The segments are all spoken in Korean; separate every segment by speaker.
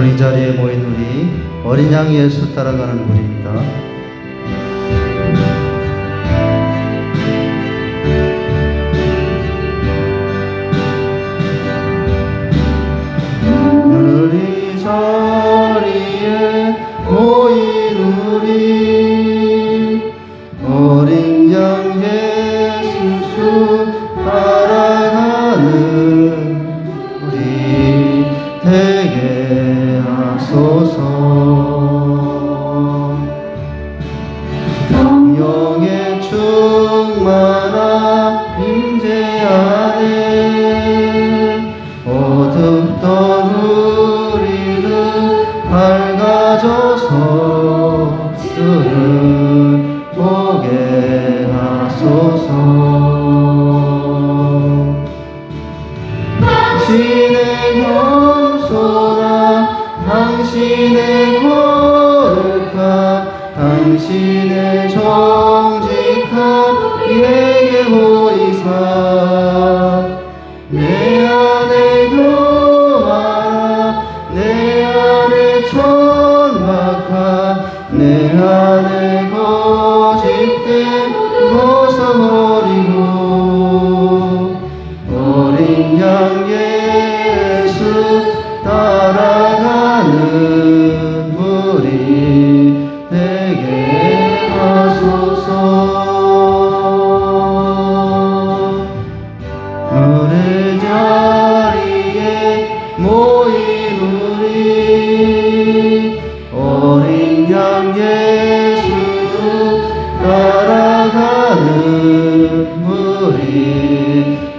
Speaker 1: 오늘 이 자리에 모인 우리 어린 양 예수 따라가는 무리입니다. 오늘 이 자리에 모인 우리 어린 양 예수 따라가는 우리 되게 하소서. 성령의 충만한 임재 안에 어둡던 우리는 밝아져서 주를 보게 하소서. 당신의 겸손함, 당신의 거룩함, 당신의 정직함 이에게 보이사 내 안에 교만함, 내 안에 천박함, 내 안에 거짓됨 벗어버리고 어린 양 예수 따라가는 우리 되게 하소서. 오늘 자리에 모인 우리 어린 양 예수 따라가는 우리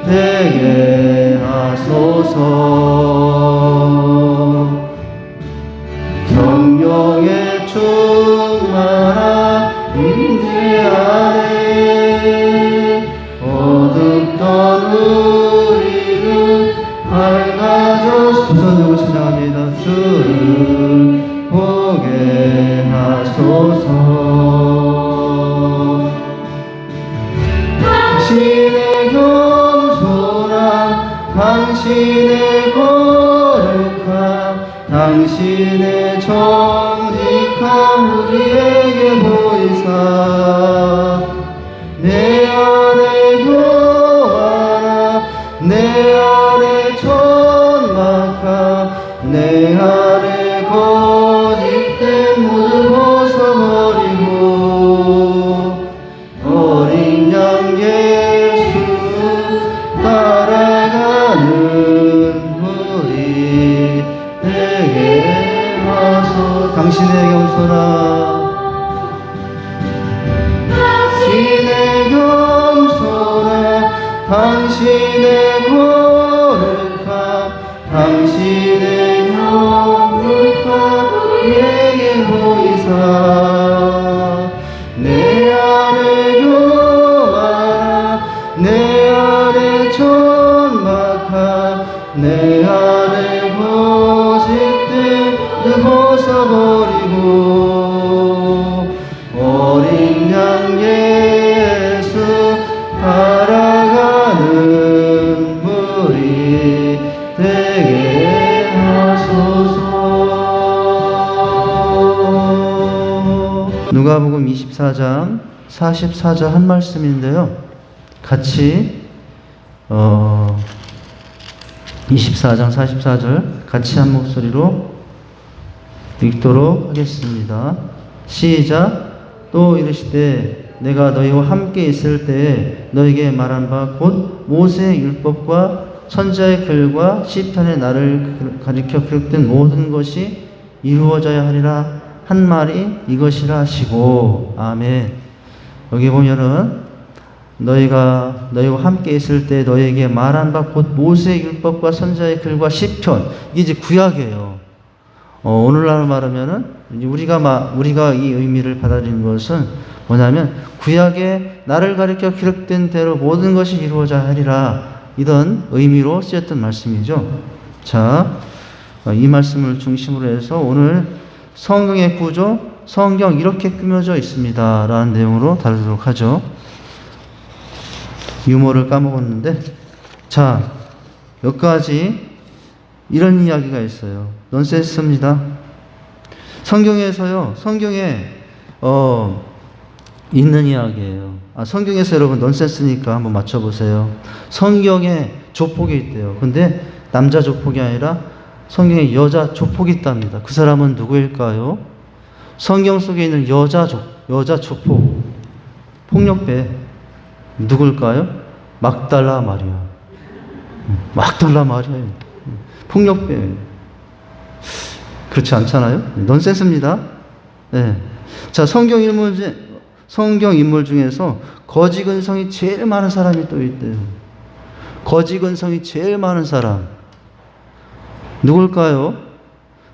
Speaker 1: 되게 하소서. 성령의 충만한 임재 안에 어둡던 우리는 밝아져서 두 손 들고 찬양합니다. 주를 보게 하소서. 당신의 겸손함, 당신의 거룩함, 당신의 정직함 우리에게 보이사 내 안에 교만함, 내 안에 천박함, 내 안에 거짓됨 모두 벗어버리고 어린 양 예수 따라가는 우리 되게 하소서. 당신의 겸손함, 당신의 겸손함, 당신의 거룩함, 당신의 영육함 우리에게 보이사 내 안에 교만함, 내 안에 천박함, 내 안에 거짓됨 벗어버리고 어린 양 예수 따라가는 우리 되게 하소서. 누가복음 24장 44절 한 말씀인데요. 같이 24장 44절 같이 한 목소리로 읽도록 하겠습니다. 시작. 또 이르시되 내가 너희와 함께 있을 때에 너희에게 말한 바 곧 모세의 율법과 선지자의 글과 시편의 나를 가리켜 기록된 모든 것이 이루어져야 하리라 한 말이 이것이라 하시고. 아멘. 여기 보면은 너희와 함께 있을 때 너희에게 말한 바 곧 모세의 율법과 선지자의 글과 시편, 이게 이제 구약이에요. 오늘날로 말하면은 우리가 이 의미를 받아들이는 것은 뭐냐면 구약에 나를 가리켜 기록된 대로 모든 것이 이루어져야 하리라, 이런 의미로 쓰였던 말씀이죠. 자, 이 말씀을 중심으로 해서 오늘 성경의 구조, 성경 이렇게 꾸며져 있습니다 라는 내용으로 다루도록 하죠. 유머를 까먹었는데, 자, 여기까지 이런 이야기가 있어요. 넌센스입니다. 성경에서요, 성경에 있는 이야기예요. 성경에서 여러분 넌센스니까 한번 맞춰보세요. 성경에 조폭이 있대요. 근데 남자 조폭이 아니라 성경에 여자 조폭이 있답니다. 그 사람은 누구일까요? 성경 속에 있는 여자 조폭, 폭력배 누굴까요? 막달라 마리아. 막달라 마리아예요. 폭력배. 그렇지 않잖아요? 넌센스입니다. 네. 자, 성경 인물 중에서 거지 근성이 제일 많은 사람이 또 있대요. 거지 근성이 제일 많은 사람. 누굴까요?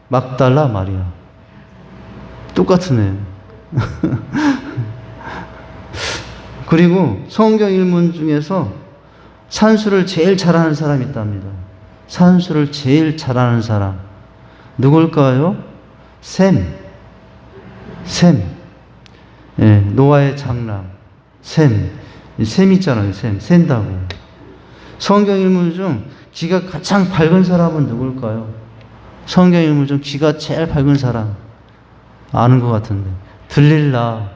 Speaker 1: 막달라 마리아. 똑같은 애. 그리고 성경 인물 중에서 산수를 제일 잘하는 사람이 있답니다. 산수를 제일 잘하는 사람. 누굴까요? 셈. 예, 노아의 장남. 셈 있잖아요. 샌다고. 성경 인물 중 귀가 가장 밝은 사람은 누굴까요? 성경 인물 중 귀가 제일 밝은 사람. 아는 것 같은데. 들릴라.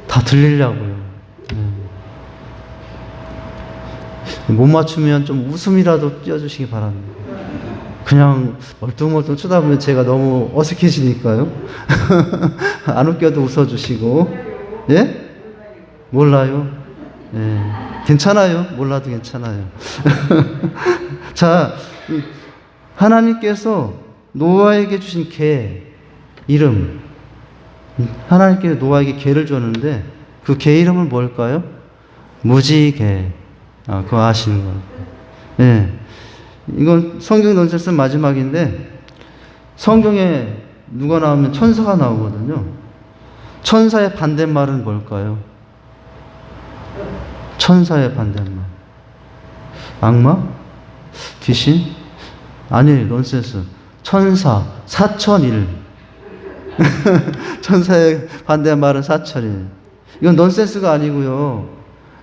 Speaker 1: 다 들리려고요. 못 맞추면 좀 웃음이라도 띄워주시기 바랍니다. 그냥 멀뚱멀뚱 쳐다보면 제가 너무 어색해지니까요. 안 웃겨도 웃어주시고. 예? 몰라요? 예. 괜찮아요. 몰라도 괜찮아요. 자, 하나님께서 노아에게 주신 개 이름. 하나님께서 노아에게 개를 줬는데 그 개 이름은 뭘까요? 무지개. 그거 아시는 거예요. 예. 이건 성경 넌센스 마지막인데, 성경에 누가 나오면 천사가 나오거든요. 천사의 반대말은 뭘까요? 천사의 반대말. 악마? 귀신? 아니에요, 넌센스. 천사, 사천일. 천사의 반대말은 사천일. 이건 넌센스가 아니고요.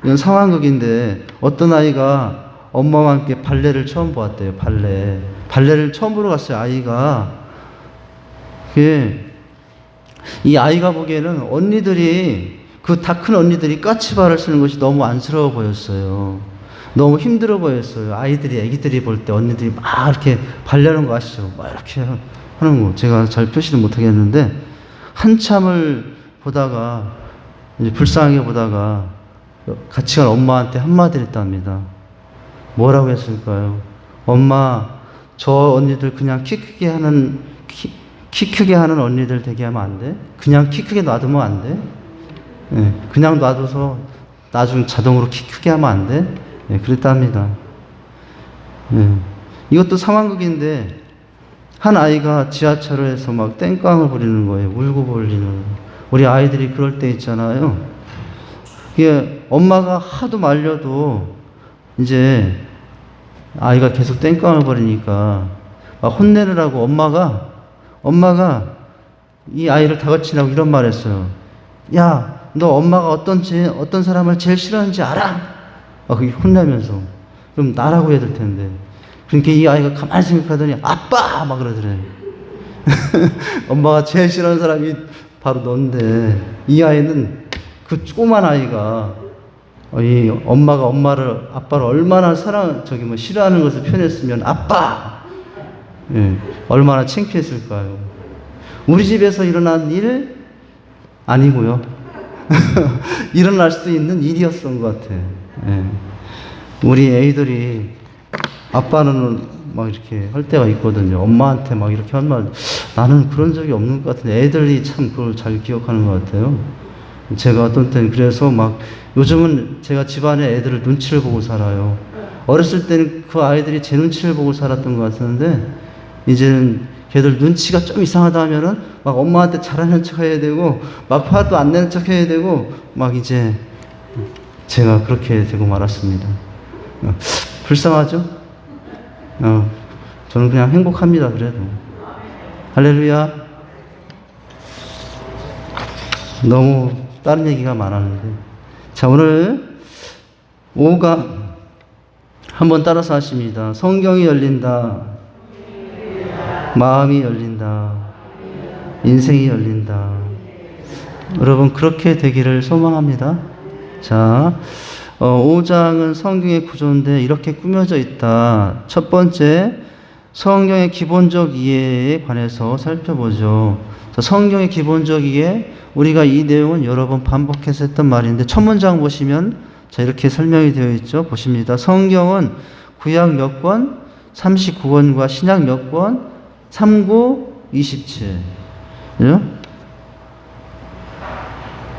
Speaker 1: 이건 상황극인데, 어떤 아이가 엄마와 함께 발레를 처음 보았대요. 발레를 처음 보러 갔어요. 아이가. 이 아이가 보기에는 언니들이, 그 다 큰 언니들이 까치발을 쓰는 것이 너무 안쓰러워 보였어요. 너무 힘들어 보였어요. 애기들이 볼 때 언니들이 막 이렇게 발레하는 거 아시죠? 막 이렇게 하는 거. 제가 잘 표시를 못 하겠는데, 한참을 보다가, 이제 불쌍하게 보다가, 같이 간 엄마한테 한마디를 했답니다. 뭐라고 했을까요? 엄마, 저 언니들 그냥 키 크게 하는 언니들 되게 하면 안 돼? 그냥 키 크게 놔두면 안 돼? 네, 그냥 놔둬서 나중에 자동으로 키 크게 하면 안 돼? 네, 그랬답니다. 네. 이것도 상황극인데, 한 아이가 지하철에서 막 땡깡을 부리는 거예요. 울고 불리는. 우리 아이들이 그럴 때 있잖아요. 이게 엄마가 하도 말려도 이제 아이가 계속 땡깡을 부리니까 막 혼내느라고 엄마가 이 아이를 다그치라고 이런 말 했어요. 야, 너 엄마가 어떤 사람을 제일 싫어하는지 알아? 그게 혼내면서. 그럼 나라고 해야 될 텐데. 그러니까 이 아이가 가만히 생각하더니 아빠! 막 그러더래요. 엄마가 제일 싫어하는 사람이 바로 넌데, 이 아이는 그 조그만 아이가 이 엄마가 아빠를 얼마나 싫어하는 것을 표현했으면 아빠! 예, 얼마나 창피했을까요? 우리 집에서 일어난 일 아니고요. 일어날 수도 있는 일이었던 것 같아. 예. 우리 애들이 아빠는 막 이렇게 할 때가 있거든요. 엄마한테 막 이렇게 한 말, 나는 그런 적이 없는 것 같은데 애들이 참 그걸 잘 기억하는 것 같아요. 제가 어떤 때는 그래서 막 요즘은 제가 집안에 애들을 눈치를 보고 살아요. 어렸을 때는 그 아이들이 제 눈치를 보고 살았던 것 같은데, 이제는 걔들 눈치가 좀 이상하다 하면은 막 엄마한테 잘하는 척 해야 되고, 막 화도 안 내는 척 해야 되고, 막 이제 제가 그렇게 되고 말았습니다. 불쌍하죠? 저는 그냥 행복합니다, 그래도. 할렐루야. 너무 다른 얘기가 많았는데. 자, 오늘 5강 한번 따라서 하십니다. 성경이 열린다. 마음이 열린다. 인생이 열린다. 여러분 그렇게 되기를 소망합니다. 자, 5장은 성경의 구조인데 이렇게 꾸며져 있다. 첫 번째, 성경의 기본적 이해에 관해서 살펴보죠. 성경의 기본적 이해, 우리가 이 내용은 여러 번 반복해서 했던 말인데 첫 문장 보시면 자 이렇게 설명이 되어 있죠. 보십니다. 성경은 구약 몇 권? 39권과 신약 몇 권? 39, 27.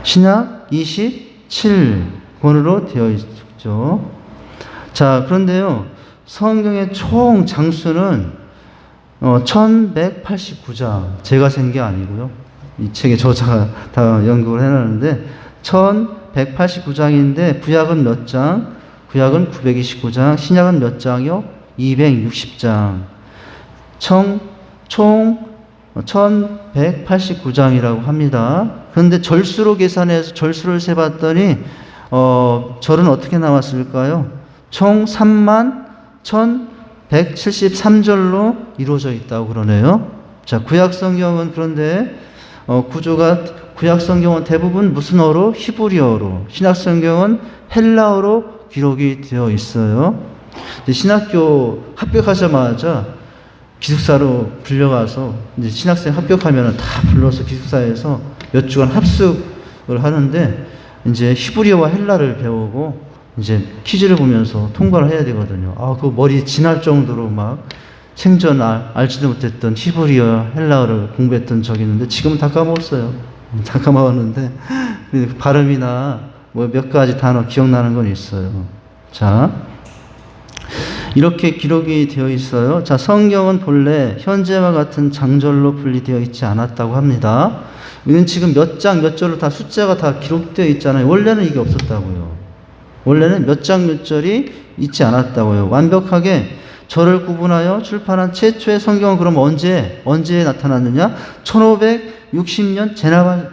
Speaker 1: 신약 27권으로 되어 있죠. 자, 그런데요. 성경의 총 장수는 1189장. 제가 센 게 아니고요. 이 책의 저자가 다 연구를 해놨는데 1189장인데 구약은 몇 장? 구약은 929장. 신약은 몇 장이요? 260장. 총 1189장이라고 합니다. 그런데 절수로 계산해서 절수를 세봤더니 절은 어떻게 나왔을까요? 총 31,173절로 이루어져 있다고 그러네요. 자, 구약 성경은 그런데 구조가 구약 성경은 대부분 무슨 어로? 히브리어로. 신약 성경은 헬라어로 기록이 되어 있어요. 신학교 합격하자마자 기숙사로 불려가서 이제 신학생 합격하면 다 불러서 기숙사에서 몇 주간 합숙을 하는데 이제 히브리어와 헬라를 배우고 이제 퀴즈를 보면서 통과를 해야 되거든요. 그 머리 지날 정도로 막 생전 알지도 못했던 히브리어, 헬라어를 공부했던 적이 있는데 지금은 다 까먹었어요. 다 까먹었는데 발음이나 뭐 몇 가지 단어 기억나는 건 있어요. 자, 이렇게 기록이 되어 있어요. 자, 성경은 본래 현재와 같은 장절로 분리되어 있지 않았다고 합니다. 이건 지금 몇 장, 몇 절로 다 숫자가 다 기록되어 있잖아요. 원래는 이게 없었다고요. 원래는 몇 장, 몇 절이 있지 않았다고요. 완벽하게 절을 구분하여 출판한 최초의 성경은 그럼 언제 나타났느냐? 1560년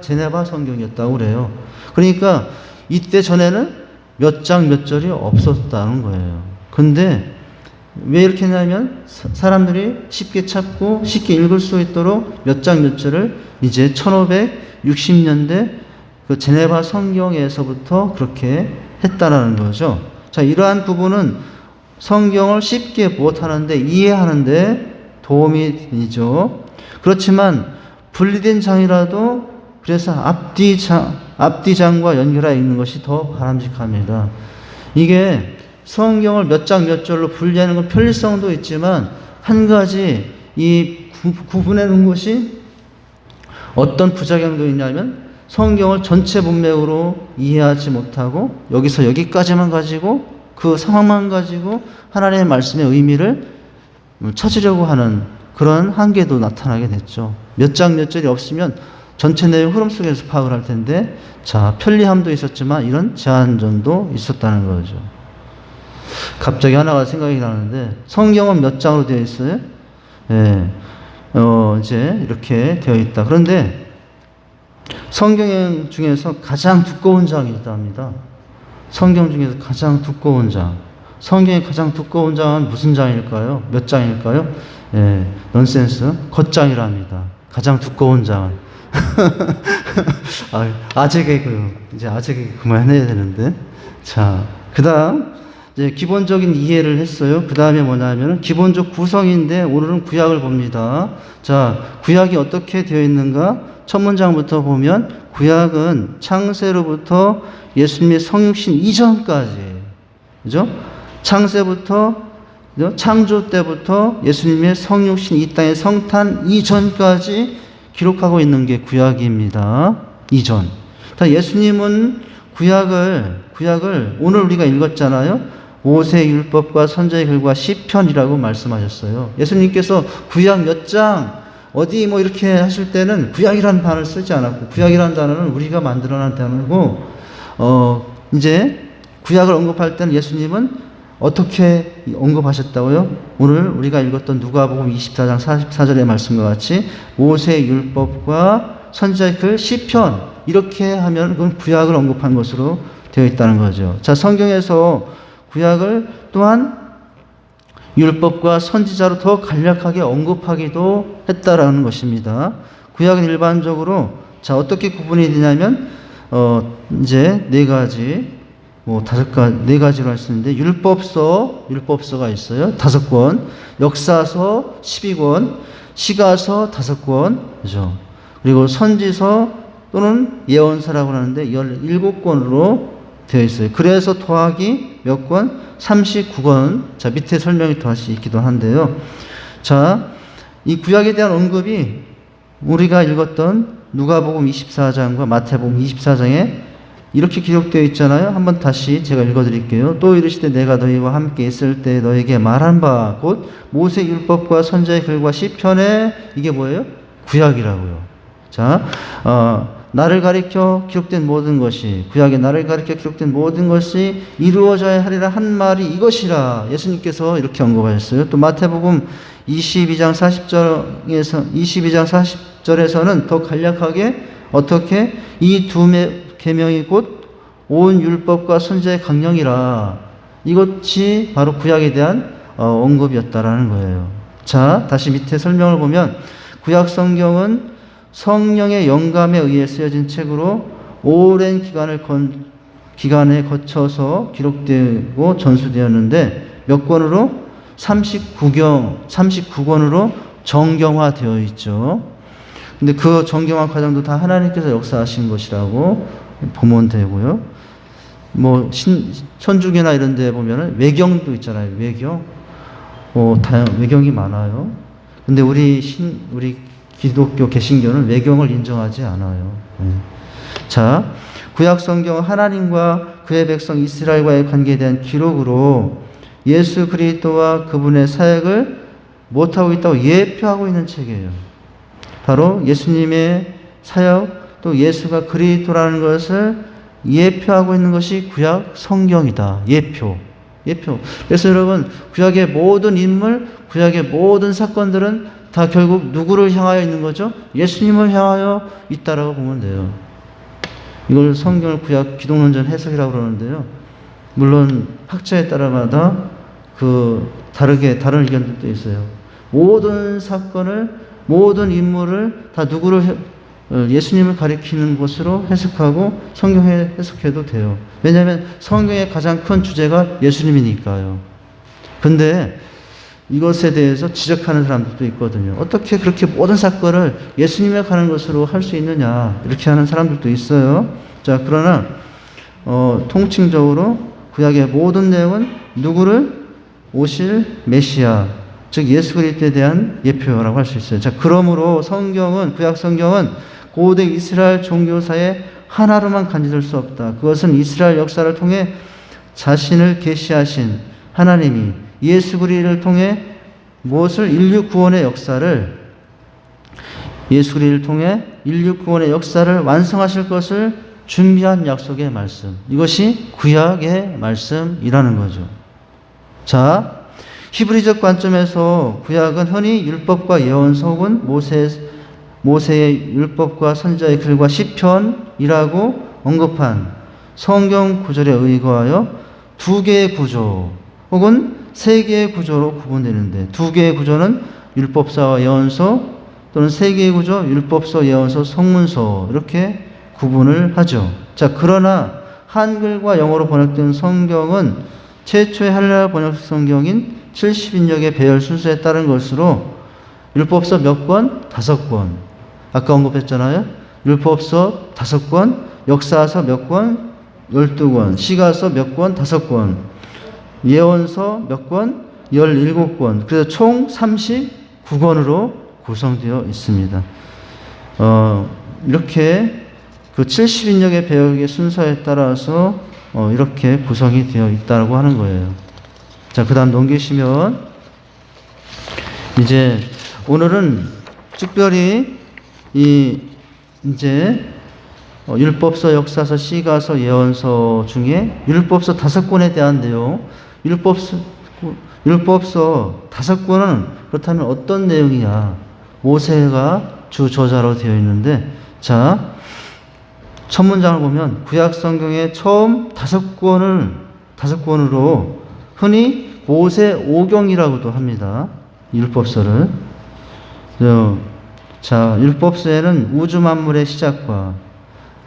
Speaker 1: 제네바 성경이었다고 그래요. 그러니까 이때 전에는 몇 장, 몇 절이 없었다는 거예요. 근데 왜 이렇게 했냐면 사람들이 쉽게 찾고 쉽게 읽을 수 있도록 몇 장 몇 절을 이제 1560년대 그 제네바 성경에서부터 그렇게 했다라는 거죠. 자, 이러한 부분은 성경을 쉽게 못하는데 이해하는데 도움이 되죠. 그렇지만 분리된 장이라도 그래서 앞뒤장과 연결해 읽는 것이 더 바람직합니다. 이게 성경을 몇 장 몇 절로 분리하는 건 편리성도 있지만 한 가지 이 구분해 놓은 것이 어떤 부작용도 있냐면 성경을 전체 문맥으로 이해하지 못하고 여기서 여기까지만 가지고 그 상황만 가지고 하나님의 말씀의 의미를 찾으려고 하는 그런 한계도 나타나게 됐죠. 몇 장 몇 절이 없으면 전체 내용 흐름 속에서 파악을 할 텐데 자, 편리함도 있었지만 이런 제한점도 있었다는 거죠. 갑자기 하나가 생각이 나는데 성경은 몇 장으로 되어 있어요? 이제 이렇게 되어 있다. 그런데 성경 중에서 가장 두꺼운 장이 있답니다. 성경 중에서 가장 두꺼운 장. 성경의 가장 두꺼운 장은 무슨 장일까요? 몇 장일까요? 넌센스. 겉장이랍니다. 가장 두꺼운 장은. 아재 개그요. 이제 아재 개그 그만해야 되는데. 자, 그 다음, 이제 기본적인 이해를 했어요. 그 다음에 뭐냐면 기본적 구성인데 오늘은 구약을 봅니다. 자, 구약이 어떻게 되어 있는가? 첫 문장부터 보면 구약은 창세로부터 예수님의 성육신 이전까지, 그죠? 창세부터, 그죠? 창조 때부터 예수님의 성육신 이 땅의 성탄 이전까지 기록하고 있는 게 구약입니다. 이전. 예수님은 구약을 오늘 우리가 읽었잖아요. 모세 율법과 선지자의 글과 시편이라고 말씀하셨어요. 예수님께서 구약 몇 장 어디 뭐 이렇게 하실 때는 구약이라는 단어를 쓰지 않았고 구약이라는 단어는 우리가 만들어낸 단어고 이제 구약을 언급할 때는 예수님은 어떻게 언급하셨다고요? 오늘 우리가 읽었던 누가복음 24장 44절의 말씀과 같이 모세 율법과 선지자의 글 시편 이렇게 하면 그건 구약을 언급한 것으로 되어 있다는 거죠. 자, 성경에서 구약을 또한 율법과 선지자로 더 간략하게 언급하기도 했다라는 것입니다. 구약은 일반적으로 자 어떻게 구분이 되냐면 이제 네 가지 네 가지로 할 수 있는데 율법서가 있어요. 5권, 역사서 12권, 시가서 5권, 그죠? 그리고 선지서 또는 예언서라고 하는데 17권으로 되어 있어요. 그래서 더하기 몇 권? 39권. 자, 밑에 설명이 다시 있기도 한데요. 자, 이 구약에 대한 언급이 우리가 읽었던 누가복음 24장과 마태복음 24장에 이렇게 기록되어 있잖아요. 한번 다시 제가 읽어드릴게요. 또 이르시되 내가 너희와 함께 있을 때 너에게 말한 바 곧 모세 율법과 선지자의 글과 시편에 이게 뭐예요? 구약이라고요. 자, 나를 가리켜 기록된 모든 것이 구약에 나를 가리켜 기록된 모든 것이 이루어져야 하리라 한 말이 이것이라 예수님께서 이렇게 언급하셨어요. 또 마태복음 22장 40절에서는 더 간략하게 어떻게 이 두 계명이 곧 온 율법과 선지자의 강령이라 이것이 바로 구약에 대한 언급이었다라는 거예요. 자, 다시 밑에 설명을 보면 구약 성경은 성령의 영감에 의해 쓰여진 책으로 오랜 기간에 거쳐서 기록되고 전수되었는데 몇 권으로? 39권으로 정경화되어 있죠. 근데 그 정경화 과정도 다 하나님께서 역사하신 것이라고 보면 되고요. 천주교나 이런 데 보면은 외경도 있잖아요. 외경. 외경이 많아요. 근데 우리 기독교 개신교는 외경을 인정하지 않아요. 자, 구약 성경은 하나님과 그의 백성 이스라엘과의 관계에 대한 기록으로 예수 그리스도와 그분의 사역을 못하고 있다고 예표하고 있는 책이에요. 바로 예수님의 사역 또 예수가 그리스도라는 것을 예표하고 있는 것이 구약 성경이다. 예표. 그래서 여러분 구약의 모든 인물, 구약의 모든 사건들은 다 결국 누구를 향하여 있는 거죠? 예수님을 향하여 있다라고 보면 돼요. 이걸 성경을 구약 기독론전 해석이라고 그러는데요. 물론 학자에 따라마다 다른 의견들도 있어요. 모든 사건을, 모든 인물을 다 예수님을 가리키는 것으로 해석하고 성경에 해석해도 돼요. 왜냐하면 성경의 가장 큰 주제가 예수님이니까요. 근데 이것에 대해서 지적하는 사람들도 있거든요. 어떻게 그렇게 모든 사건을 예수님에 관한 것으로 할 수 있느냐 이렇게 하는 사람들도 있어요. 자, 그러나 통칭적으로 구약의 모든 내용은 누구를? 오실 메시아, 즉 예수 그리스도에 대한 예표라고 할 수 있어요. 자, 그러므로 구약 성경은 고대 이스라엘 종교사의 하나로만 간주될 수 없다. 그것은 이스라엘 역사를 통해 자신을 계시하신 하나님이 예수 그리스도를 통해 무엇을? 인류 구원의 역사를 완성하실 것을 준비한 약속의 말씀. 이것이 구약의 말씀이라는 거죠. 자, 히브리적 관점에서 구약은 흔히 율법과 예언서 혹은 모세의 율법과 선지자의 글과 시편이라고 언급한 성경 구절에 의거하여 두 개의 구조 혹은 세 개의 구조로 구분되는데, 두 개의 구조는 율법서와 예언서 또는 세 개의 구조 율법서, 예언서, 성문서 이렇게 구분을 하죠. 자, 그러나 한글과 영어로 번역된 성경은 최초의 할례 번역 성경인 70인역의 배열 순서에 따른 것으로 율법서 몇 권? 5권. 아까 언급했잖아요. 율법서 5권, 역사서 몇 권? 12권, 시가서 몇 권? 5권, 예언서 몇 권? 17권. 그래서 총 39권으로 구성되어 있습니다. 이렇게 그 70인역의 배역의 순서에 따라서 이렇게 구성이 되어 있다고 하는 거예요. 자, 그 다음 넘기시면 이제 오늘은 특별히 이제 율법서, 역사서, 시가서, 예언서 중에 율법서 5권에 대한 내용, 율법서 5권은 그렇다면 어떤 내용이냐? 모세가 주 저자로 되어 있는데, 자, 첫 문장을 보면 구약 성경의 처음 5권으로 흔히 모세 오경이라고도 합니다. 율법서를. 자, 율법서에는 우주 만물의 시작과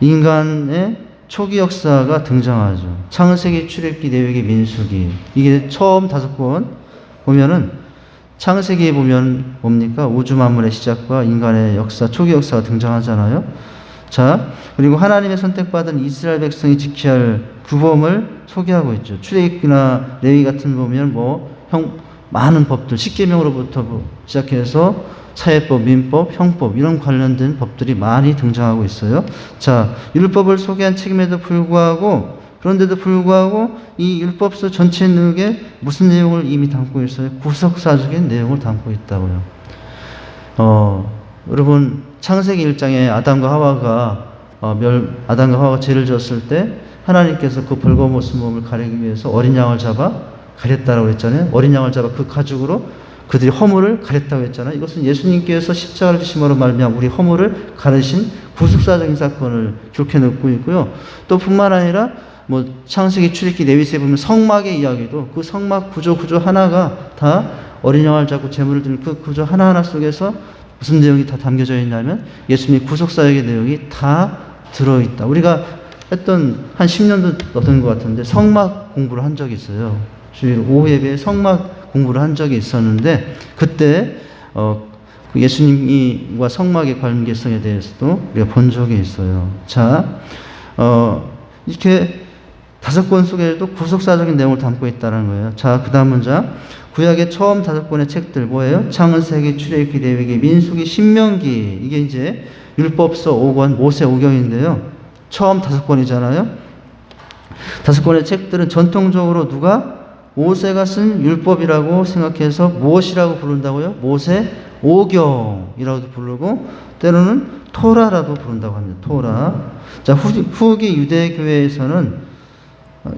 Speaker 1: 인간의 초기 역사가 등장하죠. 창세기, 출애굽기, 레위기, 민수기. 이게 처음 5권 보면은 창세기에 보면 뭡니까? 우주 만물의 시작과 인간의 역사, 초기 역사가 등장하잖아요. 자, 그리고 하나님의 선택받은 이스라엘 백성이 지켜야 할 규범을 소개하고 있죠. 출애굽기나 레위 같은 보면 많은 법들, 십계명으로부터 시작해서 사회법, 민법, 형법 이런 관련된 법들이 많이 등장하고 있어요. 자, 율법을 소개한 책임에도 불구하고 그런데도 불구하고 이 율법서 전체 내용에 무슨 내용을 이미 담고 있어요? 구속사적인 내용을 담고 있다고요. 여러분 창세기 1장에 아담과 하와가 죄를 지었을 때 하나님께서 그 벌거벗은 몸을 가리기 위해서 어린 양을 잡아 가렸다고 했잖아요. 어린 양을 잡아 그 가죽으로 그들이 허물을 가렸다고 했잖아요. 이것은 예수님께서 십자가를 지심으로 말미암아 우리 허물을 가르신 구속사적인 사건을 기록해 놓고 있고요. 또 뿐만 아니라 창세기, 출애굽기, 레위기에 보면 성막의 이야기도 그 성막 구조 하나가 다 어린 양을 잡고 제물을 드리는 그 구조 하나하나 속에서 무슨 내용이 다 담겨져 있냐면 예수님의 구속사역의 내용이 다 들어있다. 우리가 했던 한 10년도 넘은 것 같은데 성막 공부를 한 적이 있어요. 주일 오후 예배에 성막 공부를 한 적이 있었는데 그때 예수님과 성막의 관계성에 대해서도 우리가 본 적이 있어요. 자, 이렇게 5권 속에도 구속사적인 내용을 담고 있다는 거예요. 자, 그 다음 문장. 구약의 처음 5권의 책들 뭐예요? 창세기, 출애굽기, 레위기, 민수기, 신명기. 이게 이제 율법서 5권, 모세 오경인데요. 처음 5권이잖아요. 5권의 책들은 전통적으로 누가 모세가 쓴 율법이라고 생각해서 무엇이라고 부른다고요? 모세 오경이라고도 부르고 때로는 토라라도 부른다고 합니다. 토라. 자, 후기 유대교회에서는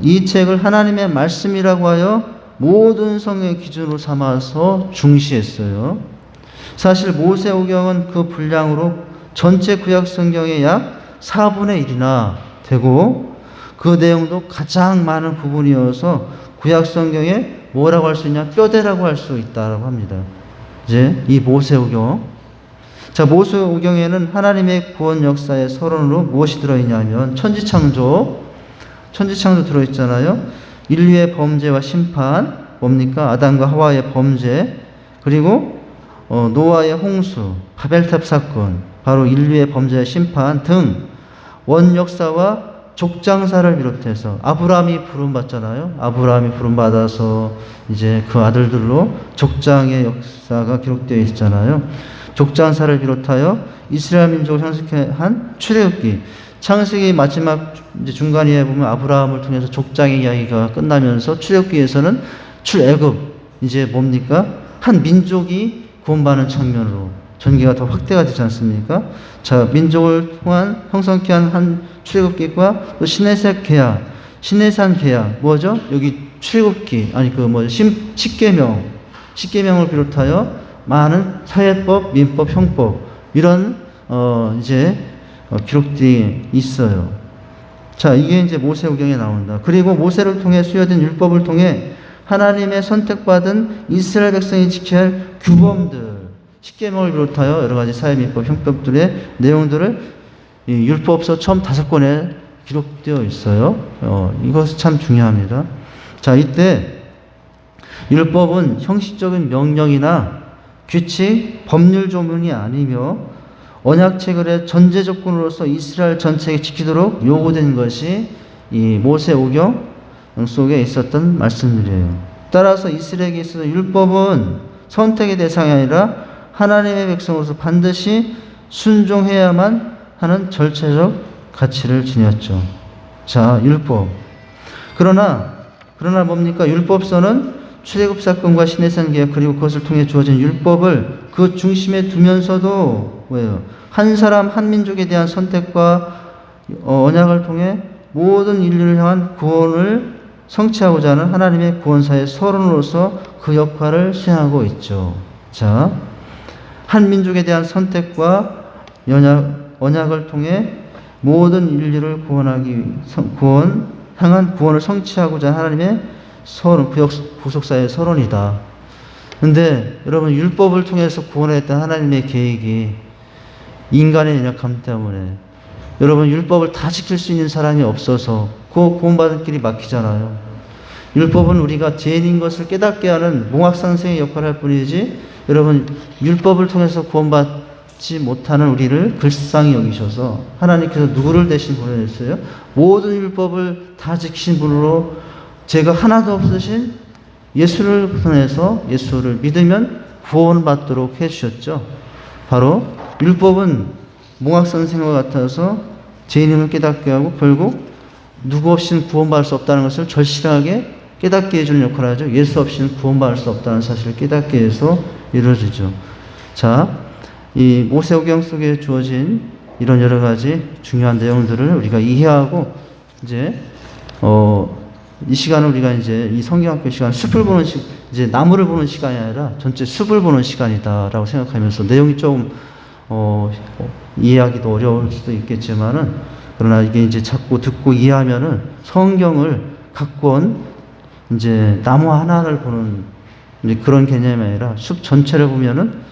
Speaker 1: 이 책을 하나님의 말씀이라고 하여 모든 성경의 기준으로 삼아서 중시했어요. 사실 모세 오경은 그 분량으로 전체 구약 성경의 약 4분의 1이나 되고 그 내용도 가장 많은 부분이어서 구약 성경에 뭐라고 할 수 있냐? 뼈대라고 할 수 있다라고 합니다. 이제 이 모세오경. 자, 모세오경에는 하나님의 구원 역사의 서론으로 무엇이 들어있냐면 천지창조 들어있잖아요. 인류의 범죄와 심판, 뭡니까? 아담과 하와의 범죄, 그리고 노아의 홍수, 바벨탑 사건, 바로 인류의 범죄와 심판 등 원 역사와 족장사를 비롯해서 아브라함이 부름받잖아요. 아브라함이 부름받아서 이제 그 아들들로 족장의 역사가 기록되어 있잖아요. 족장사를 비롯하여 이스라엘 민족을 형성케 한 출애굽기, 창세기 마지막 이제 중간에 보면 아브라함을 통해서 족장의 이야기가 끝나면서 출애굽기에서는 출애굽 이제 뭡니까? 한 민족이 구원받는 장면으로 전개가 더 확대가 되지 않습니까? 자, 민족을 통한 형성케 한 출애굽기과 또 시내산 계약 뭐죠? 여기 출애굽기 십계명을 비롯하여 많은 사회법, 민법, 형법 이런 기록들이 있어요. 자, 이게 이제 모세오경에 나온다. 그리고 모세를 통해 수여된 율법을 통해 하나님의 선택받은 이스라엘 백성이 지켜야 할 규범들, 십계명을 비롯하여 여러 가지 사회, 민법, 형법들의 내용들을 이 율법서 처음 5권에 기록되어 있어요. 이것은 참 중요합니다. 자, 이때 율법은 형식적인 명령이나 규칙, 법률 조문이 아니며 언약체결의 전제 조건으로서 이스라엘 전체에 지키도록 요구된 것이 이 모세오경 속에 있었던 말씀들이에요. 따라서 이스라엘에게 있어서 율법은 선택의 대상이 아니라 하나님의 백성으로서 반드시 순종해야만 하는 절차적 가치를 지녔죠. 자, 율법. 그러나 뭡니까? 율법서는 출애굽 사건과 시내산 계약 그리고 그것을 통해 주어진 율법을 그 중심에 두면서도 뭐예요? 한 사람 한 민족에 대한 선택과 언약을 통해 모든 인류를 향한 구원을 성취하고자 하는 하나님의 구원사의 서론으로서 그 역할을 수행하고 있죠. 자, 한 민족에 대한 선택과 언약을 통해 모든 인류를 향한 구원을 성취하고자 하는 하나님의 서론, 구속사의 서론이다. 근데 여러분, 율법을 통해서 구원했던 하나님의 계획이 인간의 연약함 때문에 여러분, 율법을 다 지킬 수 있는 사람이 없어서 그 구원받은 길이 막히잖아요. 율법은 우리가 죄인인 것을 깨닫게 하는 몽학선생의 역할을 할 뿐이지, 여러분, 율법을 통해서 구원받지 못하는 우리를 불쌍히 여기셔서 하나님께서 누구를 대신 보내셨어요? 모든 율법을 다 지키신 분으로 죄가 하나도 없으신 예수를 보내서 예수를 믿으면 구원받도록 해주셨죠. 바로 율법은 몽학선생과 같아서 죄인임을 깨닫게 하고 결국 누구 없이는 구원받을 수 없다는 것을 절실하게 깨닫게 해주는 역할을 하죠. 예수 없이는 구원받을 수 없다는 사실을 깨닫게 해서 이루어지죠. 자, 이 모세오경 속에 주어진 이런 여러 가지 중요한 내용들을 우리가 이해하고 이제 이 시간은 우리가 이제 이 성경학교 시간 숲을 보는 이제 나무를 보는 시간이 아니라 전체 숲을 보는 시간이다라고 생각하면서 내용이 조금 이해하기도 어려울 수도 있겠지만은, 그러나 이게 이제 자꾸 듣고 이해하면은 성경을 갖고 온 이제 나무 하나를 보는 이제 그런 개념이 아니라 숲 전체를 보면은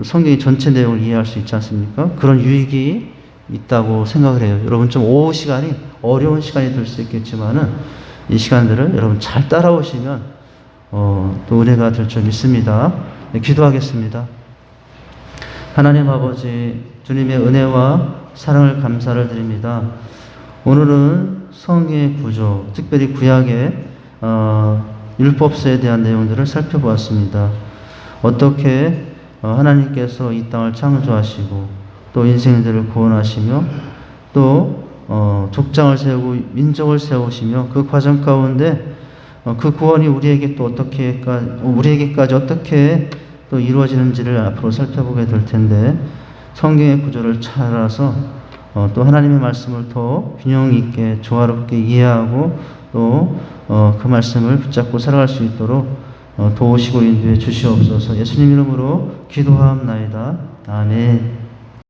Speaker 1: 성경의 전체 내용을 이해할 수 있지 않습니까? 그런 유익이 있다고 생각을 해요. 여러분, 좀 오후 시간이 어려운 시간이 될 수 있겠지만은 이 시간들을 여러분 잘 따라오시면 또 은혜가 될 줄 믿습니다. 네, 기도하겠습니다. 하나님 아버지, 주님의 은혜와 사랑을 감사를 드립니다. 오늘은 성경의 구조, 특별히 구약의 율법서에 대한 내용들을 살펴보았습니다. 어떻게 하나님께서 이 땅을 창조하시고 또 인생들을 구원하시며 또 족장을 세우고 민족을 세우시며 그 과정 가운데 그 구원이 우리에게 또 우리에게까지 어떻게 또 이루어지는지를 앞으로 살펴보게 될 텐데, 성경의 구조를 잘 알아서 또 하나님의 말씀을 더 균형 있게 조화롭게 이해하고 또 그 말씀을 붙잡고 살아갈 수 있도록 도우시고 인도해 주시옵소서. 예수님 이름으로 기도하옵나이다. 아멘.